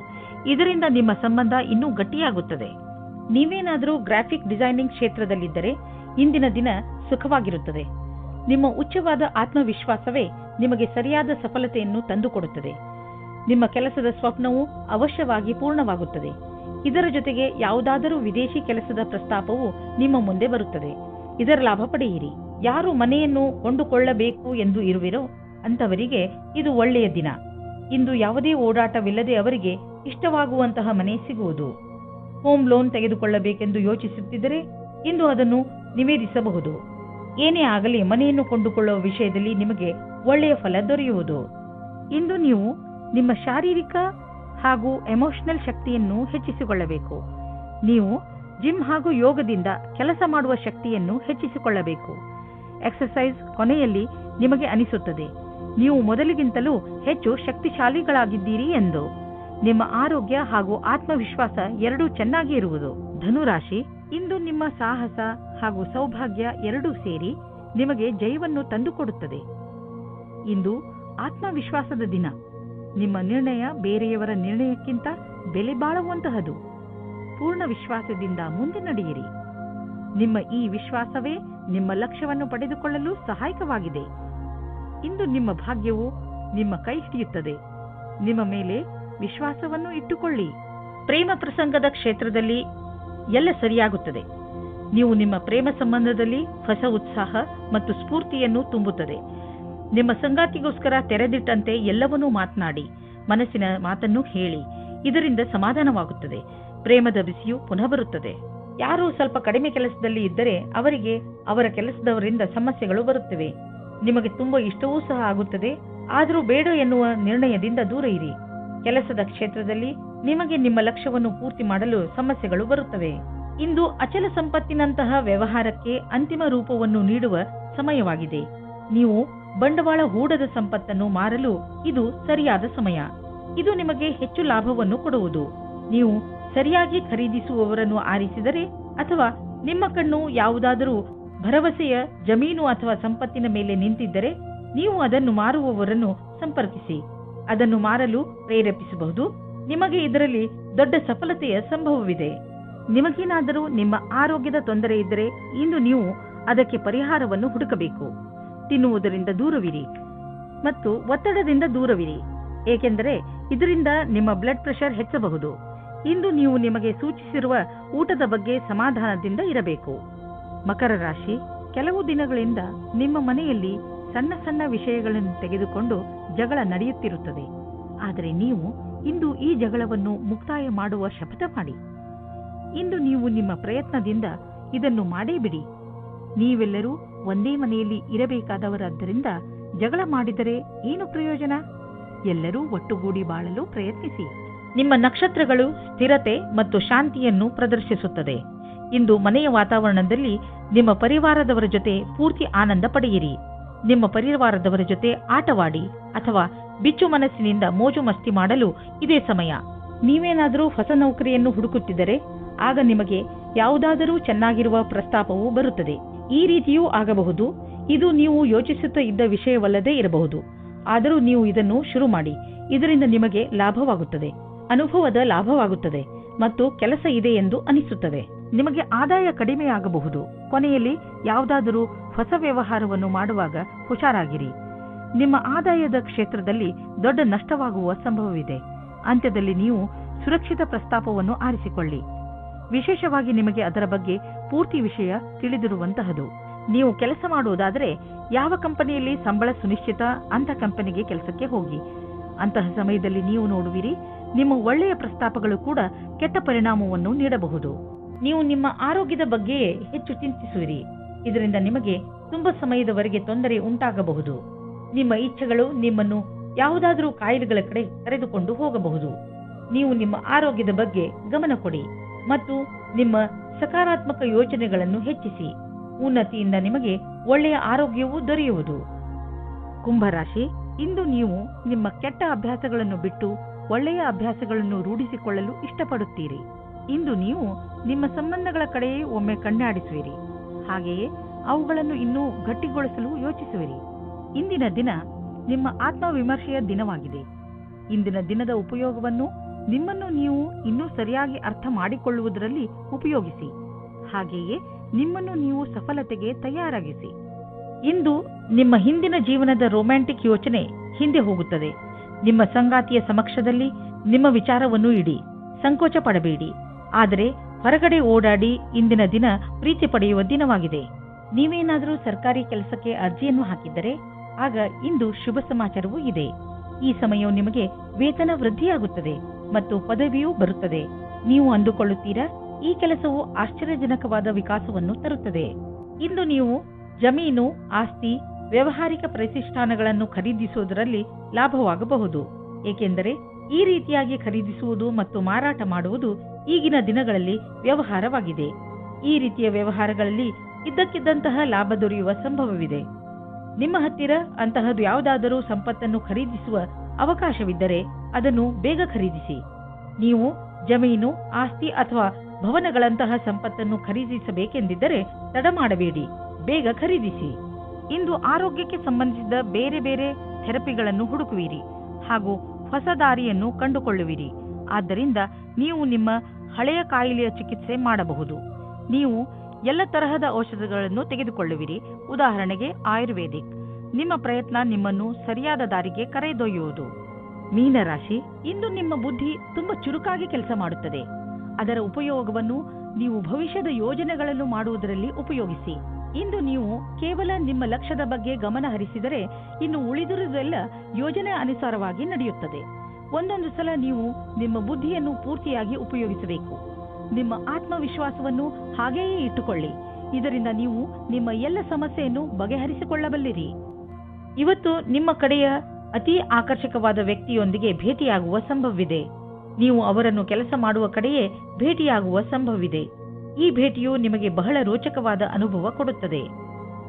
ಇದರಿಂದ ನಿಮ್ಮ ಸಂಬಂಧ ಇನ್ನೂ ಗಟ್ಟಿಯಾಗುತ್ತದೆ. ನೀವೇನಾದರೂ ಗ್ರಾಫಿಕ್ ಡಿಸೈನಿಂಗ್ ಕ್ಷೇತ್ರದಲ್ಲಿದ್ದರೆ ಇಂದಿನ ದಿನ ಸುಖವಾಗಿರುತ್ತದೆ. ನಿಮ್ಮ ಉಚ್ಚವಾದ ಆತ್ಮವಿಶ್ವಾಸವೇ ನಿಮಗೆ ಸರಿಯಾದ ಸಫಲತೆಯನ್ನು ತಂದುಕೊಡುತ್ತದೆ. ನಿಮ್ಮ ಕೆಲಸದ ಸ್ವಪ್ನವು ಅವಶ್ಯವಾಗಿ ಪೂರ್ಣವಾಗುತ್ತದೆ. ಇದರ ಜೊತೆಗೆ ಯಾವುದಾದರೂ ವಿದೇಶಿ ಕೆಲಸದ ಪ್ರಸ್ತಾಪವು ನಿಮ್ಮ ಮುಂದೆ ಬರುತ್ತದೆ. ಇದರ ಲಾಭ ಪಡೆಯಿರಿ. ಯಾರು ಮನೆಯನ್ನು ಕೊಂಡುಕೊಳ್ಳಬೇಕು ಎಂದು ಇರುವಿರೋ ಅಂತವರಿಗೆ ಇದು ಒಳ್ಳೆಯ ದಿನ. ಇಂದು ಯಾವುದೇ ಓಡಾಟವಿಲ್ಲದೆ ಅವರಿಗೆ ಇಷ್ಟವಾಗುವಂತಹ ಮನೆ ಸಿಗುವುದು. ಹೋಮ್ ಲೋನ್ ತೆಗೆದುಕೊಳ್ಳಬೇಕೆಂದು ಯೋಚಿಸುತ್ತಿದ್ದರೆ ಇಂದು ಅದನ್ನು ನಿವೇದಿಸಬಹುದು. ಏನೇ ಆಗಲಿ ಮನೆಯನ್ನು ಕೊಂಡುಕೊಳ್ಳುವ ವಿಷಯದಲ್ಲಿ ನಿಮಗೆ ಒಳ್ಳೆಯ ಫಲ ದೊರೆಯುವುದು. ಇಂದು ನೀವು ನಿಮ್ಮ ಶಾರೀರಿಕ ಹಾಗೂ ಎಮೋಷನಲ್ ಶಕ್ತಿಯನ್ನು ಹೆಚ್ಚಿಸಿಕೊಳ್ಳಬೇಕು. ನೀವು ಜಿಮ್ ಹಾಗೂ ಯೋಗದಿಂದ ಕೆಲಸ ಮಾಡುವ ಶಕ್ತಿಯನ್ನು ಹೆಚ್ಚಿಸಿಕೊಳ್ಳಬೇಕು. ಎಕ್ಸರ್ಸೈಸ್ ಕೊನೆಯಲ್ಲಿ ನಿಮಗೆ ಅನಿಸುತ್ತದೆ ನೀವು ಮೊದಲಿಗಿಂತಲೂ ಹೆಚ್ಚು ಶಕ್ತಿಶಾಲಿಗಳಾಗಿದ್ದೀರಿ ಎಂದು. ನಿಮ್ಮ ಆರೋಗ್ಯ ಹಾಗೂ ಆತ್ಮವಿಶ್ವಾಸ ಎರಡೂ ಚೆನ್ನಾಗಿ ಇರುವುದು. ಧನುರಾಶಿ, ಇಂದು ನಿಮ್ಮ ಸಾಹಸ ಹಾಗೂ ಸೌಭಾಗ್ಯ ಎರಡೂ ಸೇರಿ ನಿಮಗೆ ಜಯವನ್ನು ತಂದುಕೊಡುತ್ತದೆ. ಇಂದು ಆತ್ಮವಿಶ್ವಾಸದ ದಿನ. ನಿಮ್ಮ ನಿರ್ಣಯ ಬೇರೆಯವರ ನಿರ್ಣಯಕ್ಕಿಂತ ಬೆಲೆ ಬಾಳುವಂತಹದು. ಪೂರ್ಣ ವಿಶ್ವಾಸದಿಂದ ಮುಂದೆ ನಡೆಯಿರಿ. ನಿಮ್ಮ ಈ ವಿಶ್ವಾಸವೇ ನಿಮ್ಮ ಲಕ್ಷ್ಯವನ್ನು ಪಡೆದುಕೊಳ್ಳಲು ಸಹಾಯಕವಾಗಿದೆ. ಇಂದು ನಿಮ್ಮ ಭಾಗ್ಯವು ನಿಮ್ಮ ಕೈ ಹಿಡಿಯುತ್ತದೆ. ನಿಮ್ಮ ಮೇಲೆ ವಿಶ್ವಾಸವನ್ನು ಇಟ್ಟುಕೊಳ್ಳಿ. ಪ್ರೇಮ ಪ್ರಸಂಗದ ಕ್ಷೇತ್ರದಲ್ಲಿ ಎಲ್ಲ ಸರಿಯಾಗುತ್ತದೆ. ನೀವು ನಿಮ್ಮ ಪ್ರೇಮ ಸಂಬಂಧದಲ್ಲಿ ಹೊಸ ಉತ್ಸಾಹ ಮತ್ತು ಸ್ಫೂರ್ತಿಯನ್ನು ತುಂಬುತ್ತದೆ. ನಿಮ್ಮ ಸಂಗಾತಿಗೋಸ್ಕರ ತೆರೆದಿಟ್ಟಂತೆ ಎಲ್ಲವನ್ನೂ ಮಾತನಾಡಿ, ಮನಸ್ಸಿನ ಮಾತನ್ನು ಹೇಳಿ. ಇದರಿಂದ ಸಮಾಧಾನವಾಗುತ್ತದೆ. ಪ್ರೇಮದ ಬಿಸಿಯು ಪುನಃ ಬರುತ್ತದೆ. ಯಾರು ಸ್ವಲ್ಪ ಕಡಿಮೆ ಕೆಲಸದಲ್ಲಿ ಇದ್ದರೆ ಅವರಿಗೆ ಅವರ ಕೆಲಸದವರಿಂದ ಸಮಸ್ಯೆಗಳು ಬರುತ್ತವೆ. ನಿಮಗೆ ತುಂಬಾ ಇಷ್ಟವೂ ಸಹ ಆಗುತ್ತದೆ. ಆದರೂ ಬೇಡ ಎನ್ನುವ ನಿರ್ಣಯದಿಂದ ದೂರ ಇರಿ. ಕೆಲಸದ ಕ್ಷೇತ್ರದಲ್ಲಿ ನಿಮಗೆ ನಿಮ್ಮ ಲಕ್ಷ್ಯವನ್ನು ಪೂರ್ತಿ ಮಾಡಲು ಸಮಸ್ಯೆಗಳು ಬರುತ್ತವೆ. ಇಂದು ಅಚಲ ಸಂಪತ್ತಿನಂತಹ ವ್ಯವಹಾರಕ್ಕೆ ಅಂತಿಮ ರೂಪವನ್ನು ನೀಡುವ ಸಮಯವಾಗಿದೆ. ನೀವು ಬಂಡವಾಳ ಹೂಡದ ಸಂಪತ್ತನ್ನು ಮಾರಲು ಇದು ಸರಿಯಾದ ಸಮಯ. ಇದು ನಿಮಗೆ ಹೆಚ್ಚು ಲಾಭವನ್ನು ಕೊಡುವುದು. ನೀವು ಸರಿಯಾಗಿ ಖರೀದಿಸುವವರನ್ನು ಆರಿಸಿದರೆ ಅಥವಾ ನಿಮ್ಮ ಕಣ್ಣು ಯಾವುದಾದರೂ ಭರವಸೆಯ ಜಮೀನು ಅಥವಾ ಸಂಪತ್ತಿನ ಮೇಲೆ ನಿಂತಿದ್ದರೆ ನೀವು ಅದನ್ನು ಮಾರುವವರನ್ನು ಸಂಪರ್ಕಿಸಿ. ಅದನ್ನು ಮಾರಲು ಪ್ರೇರೇಪಿಸಬಹುದು. ನಿಮಗೆ ಇದರಲ್ಲಿ ದೊಡ್ಡ ಸಫಲತೆಯ ಸಂಭವವಿದೆ. ನಿಮಗೇನಾದರೂ ನಿಮ್ಮ ಆರೋಗ್ಯದ ತೊಂದರೆ ಇದ್ದರೆ ಇಂದು ನೀವು ಅದಕ್ಕೆ ಪರಿಹಾರವನ್ನು ಹುಡುಕಬೇಕು. ತಿನ್ನುವುದರಿಂದ ದೂರವಿರಿ ಮತ್ತು ಒತ್ತಡದಿಂದ ದೂರವಿರಿ, ಏಕೆಂದರೆ ಇದರಿಂದ ನಿಮ್ಮ ಬ್ಲಡ್ ಪ್ರೆಷರ್ ಹೆಚ್ಚಬಹುದು. ಇಂದು ನೀವು ನಿಮಗೆ ಸೂಚಿಸಿರುವ ಊಟದ ಬಗ್ಗೆ ಸಮಾಧಾನದಿಂದ ಇರಬೇಕು. ಮಕರ ರಾಶಿ, ಕೆಲವು ದಿನಗಳಿಂದ ನಿಮ್ಮ ಮನೆಯಲ್ಲಿ ಸಣ್ಣ ಸಣ್ಣ ವಿಷಯಗಳನ್ನು ತೆಗೆದುಕೊಂಡು ಜಗಳ ನಡೆಯುತ್ತಿರುತ್ತದೆ. ಆದರೆ ನೀವು ಇಂದು ಈ ಜಗಳವನ್ನು ಮುಕ್ತಾಯ ಮಾಡುವ ಶಪಥ ಮಾಡಿ. ಇಂದು ನೀವು ನಿಮ್ಮ ಪ್ರಯತ್ನದಿಂದ ಇದನ್ನು ಮಾಡೇ ಬಿಡಿ. ನೀವೆಲ್ಲರೂ ಒಂದೇ ಮನೆಯಲ್ಲಿ ಇರಬೇಕಾದವರಾದ್ದರಿಂದ ಜಗಳ ಮಾಡಿದರೆ ಏನು ಪ್ರಯೋಜನ? ಎಲ್ಲರೂ ಒಟ್ಟುಗೂಡಿ ಬಾಳಲು ಪ್ರಯತ್ನಿಸಿ. ನಿಮ್ಮ ನಕ್ಷತ್ರಗಳು ಸ್ಥಿರತೆ ಮತ್ತು ಶಾಂತಿಯನ್ನು ಪ್ರದರ್ಶಿಸುತ್ತದೆ. ಇಂದು ಮನೆಯ ವಾತಾವರಣದಲ್ಲಿ ನಿಮ್ಮ ಪರಿವಾರದವರ ಜೊತೆ ಪೂರ್ತಿ ಆನಂದ ಪಡೆಯಿರಿ. ನಿಮ್ಮ ಪರಿವಾರದವರ ಜೊತೆ ಆಟವಾಡಿ ಅಥವಾ ಬಿಚ್ಚು ಮನಸ್ಸಿನಿಂದ ಮೋಜು ಮಸ್ತಿ ಮಾಡಲು ಇದೇ ಸಮಯ. ನೀವೇನಾದರೂ ಹೊಸ ನೌಕರಿಯನ್ನು ಹುಡುಕುತ್ತಿದ್ದರೆ ಆಗ ನಿಮಗೆ ಯಾವುದಾದರೂ ಚೆನ್ನಾಗಿರುವ ಪ್ರಸ್ತಾಪವು ಬರುತ್ತದೆ. ಈ ರೀತಿಯೂ ಆಗಬಹುದು. ಇದು ನೀವು ಯೋಚಿಸುತ್ತಾ ಇದ್ದ ವಿಷಯವಲ್ಲದೇ ಇರಬಹುದು. ಆದರೂ ನೀವು ಇದನ್ನು ಶುರು ಮಾಡಿ. ಇದರಿಂದ ನಿಮಗೆ ಲಾಭವಾಗುತ್ತದೆ, ಅನುಭವದ ಲಾಭವಾಗುತ್ತದೆ ಮತ್ತು ಕೆಲಸ ಇದೆ ಎಂದು ಅನಿಸುತ್ತದೆ. ನಿಮಗೆ ಆದಾಯ ಕಡಿಮೆಯಾಗಬಹುದು. ಕೊನೆಯಲ್ಲಿ ಯಾವುದಾದರೂ ಹೊಸ ವ್ಯವಹಾರವನ್ನು ಮಾಡುವಾಗ ಹುಷಾರಾಗಿರಿ. ನಿಮ್ಮ ಆದಾಯದ ಕ್ಷೇತ್ರದಲ್ಲಿ ದೊಡ್ಡ ನಷ್ಟವಾಗುವ ಸಂಭವವಿದೆ. ಅಂತ್ಯದಲ್ಲಿ ನೀವು ಸುರಕ್ಷಿತ ಪ್ರಸ್ತಾಪವನ್ನು ಆರಿಸಿಕೊಳ್ಳಿ. ವಿಶೇಷವಾಗಿ ನಿಮಗೆ ಅದರ ಬಗ್ಗೆ ಪೂರ್ತಿ ವಿಷಯ ತಿಳಿದಿರುವಂತಹದು. ನೀವು ಕೆಲಸ ಮಾಡುವುದಾದರೆ ಯಾವ ಕಂಪನಿಯಲ್ಲಿ ಸಂಬಳ ಸುನಿಶ್ಚಿತ ಅಂತ ಕಂಪನಿಗೆ ಕೆಲಸಕ್ಕೆ ಹೋಗಿ. ಅಂತಹ ಸಮಯದಲ್ಲಿ ನೀವು ನೋಡುವಿರಿ, ನಿಮ್ಮ ಒಳ್ಳೆಯ ಪ್ರಸ್ತಾಪಗಳು ಕೂಡ ಕೆಟ್ಟ ಪರಿಣಾಮವನ್ನು ನೀಡಬಹುದು. ನೀವು ನಿಮ್ಮ ಆರೋಗ್ಯದ ಬಗ್ಗೆಯೇ ಹೆಚ್ಚು ಚಿಂತಿಸುವಿರಿ. ಇದರಿಂದ ನಿಮಗೆ ತುಂಬಾ ಸಮಯದವರೆಗೆ ತೊಂದರೆ ಉಂಟಾಗಬಹುದು. ನಿಮ್ಮ ಇಚ್ಛೆಗಳು ನಿಮ್ಮನ್ನು ಯಾವುದಾದರೂ ಕಾಯಿಲೆಗಳ ಕಡೆ ಕರೆದುಕೊಂಡು ಹೋಗಬಹುದು. ನೀವು ನಿಮ್ಮ ಆರೋಗ್ಯದ ಬಗ್ಗೆ ಗಮನ ಕೊಡಿ ಮತ್ತು ನಿಮ್ಮ ಸಕಾರಾತ್ಮಕ ಯೋಚನೆಗಳನ್ನು ಹೆಚ್ಚಿಸಿ. ಉನ್ನತಿಯಿಂದ ನಿಮಗೆ ಒಳ್ಳೆಯ ಆರೋಗ್ಯವೂ ದೊರೆಯುವುದು. ಕುಂಭರಾಶಿ, ಇಂದು ನೀವು ನಿಮ್ಮ ಕೆಟ್ಟ ಅಭ್ಯಾಸಗಳನ್ನು ಬಿಟ್ಟು ಒಳ್ಳೆಯ ಅಭ್ಯಾಸಗಳನ್ನು ರೂಢಿಸಿಕೊಳ್ಳಲು ಇಷ್ಟಪಡುತ್ತೀರಿ. ಇಂದು ನೀವು ನಿಮ್ಮ ಸಂಬಂಧಗಳ ಕಡೆಯೇ ಒಮ್ಮೆ ಕಣ್ಣಾಡಿಸುವಿರಿ. ಹಾಗೆಯೇ ಅವುಗಳನ್ನು ಇನ್ನೂ ಗಟ್ಟಿಗೊಳಿಸಲು ಯೋಚಿಸುವಿರಿ. ಇಂದಿನ ದಿನ ನಿಮ್ಮ ಆತ್ಮವಿಮರ್ಶೆಯ ದಿನವಾಗಿದೆ. ಇಂದಿನ ದಿನದ ಉಪಯೋಗವನ್ನು ನಿಮ್ಮನ್ನು ನೀವು ಇನ್ನೂ ಸರಿಯಾಗಿ ಅರ್ಥ ಮಾಡಿಕೊಳ್ಳುವುದರಲ್ಲಿ ಉಪಯೋಗಿಸಿ. ಹಾಗೆಯೇ ನಿಮ್ಮನ್ನು ನೀವು ಸಫಲತೆಗೆ ತಯಾರಾಗಿಸಿ. ಇಂದು ನಿಮ್ಮ ಹಿಂದಿನ ಜೀವನದ ರೊಮ್ಯಾಂಟಿಕ್ ಯೋಚನೆ ಹಿಂದೆ ಹೋಗುತ್ತದೆ. ನಿಮ್ಮ ಸಂಗಾತಿಯ ಸಮಕ್ಷದಲ್ಲಿ ನಿಮ್ಮ ವಿಚಾರವನ್ನು ಇಡಿ. ಸಂಕೋಚ ಪಡಬೇಡಿ. ಆದರೆ ಹೊರಗಡೆ ಓಡಾಡಿ. ಇಂದಿನ ದಿನ ಪ್ರೀತಿ ಪಡೆಯುವ ದಿನವಾಗಿದೆ. ನೀವೇನಾದರೂ ಸರ್ಕಾರಿ ಕೆಲಸಕ್ಕೆ ಅರ್ಜಿಯನ್ನು ಹಾಕಿದ್ದರೆ ಆಗ ಇಂದು ಶುಭ ಸಮಾಚಾರವೂ ಇದೆ. ಈ ಸಮಯವು ನಿಮಗೆ ವೇತನ ವೃದ್ಧಿಯಾಗುತ್ತದೆ ಮತ್ತು ಪದವಿಯೂ ಬರುತ್ತದೆ. ನೀವು ಅಂದುಕೊಳ್ಳುತ್ತೀರಾ, ಈ ಕೆಲಸವು ಆಶ್ಚರ್ಯಜನಕವಾದ ವಿಕಾಸವನ್ನು ತರುತ್ತದೆ. ಇಂದು ನೀವು ಜಮೀನು, ಆಸ್ತಿ, ವ್ಯಾವಹಾರಿಕ ಪ್ರತಿಷ್ಠಾನಗಳನ್ನು ಖರೀದಿಸುವುದರಲ್ಲಿ ಲಾಭವಾಗಬಹುದು. ಏಕೆಂದರೆ ಈ ರೀತಿಯಾಗಿ ಖರೀದಿಸುವುದು ಮತ್ತು ಮಾರಾಟ ಮಾಡುವುದು ಈಗಿನ ದಿನಗಳಲ್ಲಿ ವ್ಯವಹಾರವಾಗಿದೆ. ಈ ರೀತಿಯ ವ್ಯವಹಾರಗಳಲ್ಲಿ ಇದ್ದಕ್ಕಿದ್ದಂತಹ ಲಾಭ ದೊರೆಯುವ ಸಂಭವವಿದೆ. ನಿಮ್ಮ ಹತ್ತಿರ ಅಂತಹದ್ದು ಯಾವುದಾದರೂ ಸಂಪತ್ತನ್ನು ಖರೀದಿಸುವ ಅವಕಾಶವಿದ್ದರೆ ಅದನ್ನು ಬೇಗ ಖರೀದಿಸಿ. ನೀವು ಜಮೀನು, ಆಸ್ತಿ ಅಥವಾ ಭವನಗಳಂತಹ ಸಂಪತ್ತನ್ನು ಖರೀದಿಸಬೇಕೆಂದಿದ್ದರೆ ತಡ ಮಾಡಬೇಡಿ, ಬೇಗ ಖರೀದಿಸಿ. ಇಂದು ಆರೋಗ್ಯಕ್ಕೆ ಸಂಬಂಧಿಸಿದ ಬೇರೆ ಬೇರೆ ಥೆರಪಿಗಳನ್ನು ಹುಡುಕುವಿರಿ ಹಾಗೂ ಹೊಸ ದಾರಿಯನ್ನು ಕಂಡುಕೊಳ್ಳುವಿರಿ. ಆದ್ದರಿಂದ ನೀವು ನಿಮ್ಮ ಹಳೆಯ ಕಾಯಿಲೆಯ ಚಿಕಿತ್ಸೆ ಮಾಡಬಹುದು. ನೀವು ಎಲ್ಲ ತರಹದ ಔಷಧಗಳನ್ನು ತೆಗೆದುಕೊಳ್ಳುವಿರಿ. ಉದಾಹರಣೆಗೆ ಆಯುರ್ವೇದಿಕ್. ನಿಮ್ಮ ಪ್ರಯತ್ನ ನಿಮ್ಮನ್ನು ಸರಿಯಾದ ದಾರಿಗೆ ಕರೆದೊಯ್ಯುವುದು. ಮೀನರಾಶಿ, ಇಂದು ನಿಮ್ಮ ಬುದ್ಧಿ ತುಂಬಾ ಚುರುಕಾಗಿ ಕೆಲಸ ಮಾಡುತ್ತದೆ. ಅದರ ಉಪಯೋಗವನ್ನು ನೀವು ಭವಿಷ್ಯದ ಯೋಜನೆಗಳನ್ನು ಮಾಡುವುದರಲ್ಲಿ ಉಪಯೋಗಿಸಿ. ಇಂದು ನೀವು ಕೇವಲ ನಿಮ್ಮ ಲಕ್ಷ್ಯದ ಬಗ್ಗೆ ಗಮನ ಹರಿಸಿದರೆ ಇನ್ನು ಉಳಿದಿರುವುದೆಲ್ಲ ಯೋಜನೆ ಅನುಸಾರವಾಗಿ ನಡೆಯುತ್ತದೆ. ಒಂದೊಂದು ಸಲ ನೀವು ನಿಮ್ಮ ಬುದ್ಧಿಯನ್ನು ಪೂರ್ತಿಯಾಗಿ ಉಪಯೋಗಿಸಬೇಕು. ನಿಮ್ಮ ಆತ್ಮವಿಶ್ವಾಸವನ್ನು ಹಾಗೆಯೇ ಇಟ್ಟುಕೊಳ್ಳಿ. ಇದರಿಂದ ನೀವು ನಿಮ್ಮ ಎಲ್ಲ ಸಮಸ್ಯೆಯನ್ನು ಬಗೆಹರಿಸಿಕೊಳ್ಳಬಲ್ಲಿರಿ. ಇವತ್ತು ನಿಮ್ಮ ಕಡೆಯ ಅತಿ ಆಕರ್ಷಕವಾದ ವ್ಯಕ್ತಿಯೊಂದಿಗೆ ಭೇಟಿಯಾಗುವ ಸಂಭವವಿದೆ. ನೀವು ಅವರನ್ನು ಕೆಲಸ ಮಾಡುವ ಕಡೆಯೇ ಭೇಟಿಯಾಗುವ ಸಂಭವವಿದೆ. ಈ ಭೇಟಿಯು ನಿಮಗೆ ಬಹಳ ರೋಚಕವಾದ ಅನುಭವ ಕೊಡುತ್ತದೆ.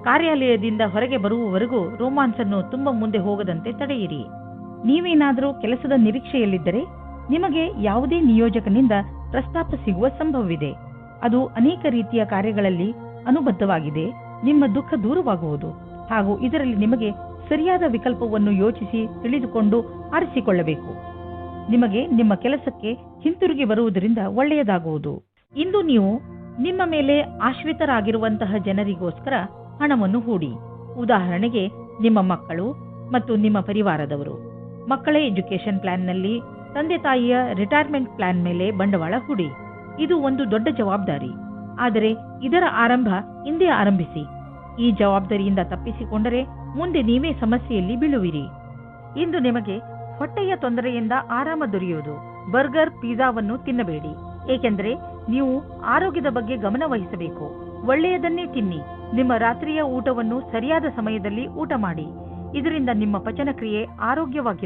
ಕಾರ್ಯಾಲಯದಿಂದ ಹೊರಗೆ ಬರುವವರೆಗೂ ರೋಮಾನ್ಸನ್ನು ತುಂಬ ಮುಂದೆ ಹೋಗದಂತೆ ತಡೆಯಿರಿ. ನೀವೇನಾದರೂ ಕೆಲಸದ ನಿರೀಕ್ಷೆಯಲ್ಲಿದ್ದರೆ ನಿಮಗೆ ಯಾವುದೇ ನಿಯೋಜಕನಿಂದ ಪ್ರಸ್ತಾಪ ಸಿಗುವ ಸಂಭವವಿದೆ. ಅದು ಅನೇಕ ರೀತಿಯ ಕಾರ್ಯಗಳಲ್ಲಿ ಅನುಬದ್ಧವಾಗಿದೆ. ನಿಮ್ಮ ದುಃಖ ದೂರವಾಗುವುದು ಹಾಗೂ ಇದರಲ್ಲಿ ನಿಮಗೆ ಸರಿಯಾದ ವಿಕಲ್ಪವನ್ನು ಯೋಚಿಸಿ ತಿಳಿದುಕೊಂಡು ಆರಿಸಿಕೊಳ್ಳಬೇಕು. ನಿಮಗೆ ನಿಮ್ಮ ಕೆಲಸಕ್ಕೆ ಹಿಂತಿರುಗಿ ಬರುವುದರಿಂದ ಒಳ್ಳೆಯದಾಗುವುದು. ಇಂದು ನೀವು ನಿಮ್ಮ ಮೇಲೆ ಆಶ್ರಿತರಾಗಿರುವಂತಹ ಜನರಿಗೋಸ್ಕರ ಹಣವನ್ನು ಹೂಡಿ. ಉದಾಹರಣೆಗೆ ನಿಮ್ಮ ಮಕ್ಕಳು ಮತ್ತು ನಿಮ್ಮ ಪರಿವಾರದವರು. ಮಕ್ಕಳ ಎಜುಕೇಶನ್ ಪ್ಲಾನ್ನಲ್ಲಿ ತಂದೆ ತಾಯಿಯ ರಿಟೈರ್ಮೆಂಟ್ ಪ್ಲಾನ್ ಮೇಲೆ ಬಂಡವಾಳ ಹೂಡಿ. ಇದು ಒಂದು ದೊಡ್ಡ ಜವಾಬ್ದಾರಿ. ಆದರೆ ಇದರ ಆರಂಭ ಇಂದೇ ಆರಂಭಿಸಿ. ಈ ಜವಾಬ್ದಾರಿಯಿಂದ ತಪ್ಪಿಸಿಕೊಂಡರೆ ಮುಂದೆ ನೀವೇ ಸಮಸ್ಯೆಯಲ್ಲಿ ಬೀಳುವಿರಿ. ಇಂದು ನಿಮಗೆ ಹೊಟ್ಟೆಯ ತೊಂದರೆಯಿಂದ ಆರಾಮ ದೊರೆಯುವುದು. ಬರ್ಗರ್, ಪಿಜ್ಜಾವನ್ನು ತಿನ್ನಬೇಡಿ, ಏಕೆಂದರೆ ನೀವು ಆರೋಗ್ಯದ ಬಗ್ಗೆ ಗಮನ ವಹಿಸಬೇಕು. ಒಳ್ಳೆಯದನ್ನೇ ತಿನ್ನಿ. ನಿಮ್ಮ ರಾತ್ರಿಯ ಊಟವನ್ನು ಸರಿಯಾದ ಸಮಯದಲ್ಲಿ ಊಟ ಮಾಡಿ. ಇದರಿಂದ ನಿಮ್ಮ ಪಚನಕ್ರಿಯೆ ಆರೋಗ್ಯವಾಗಿರುತ್ತದೆ.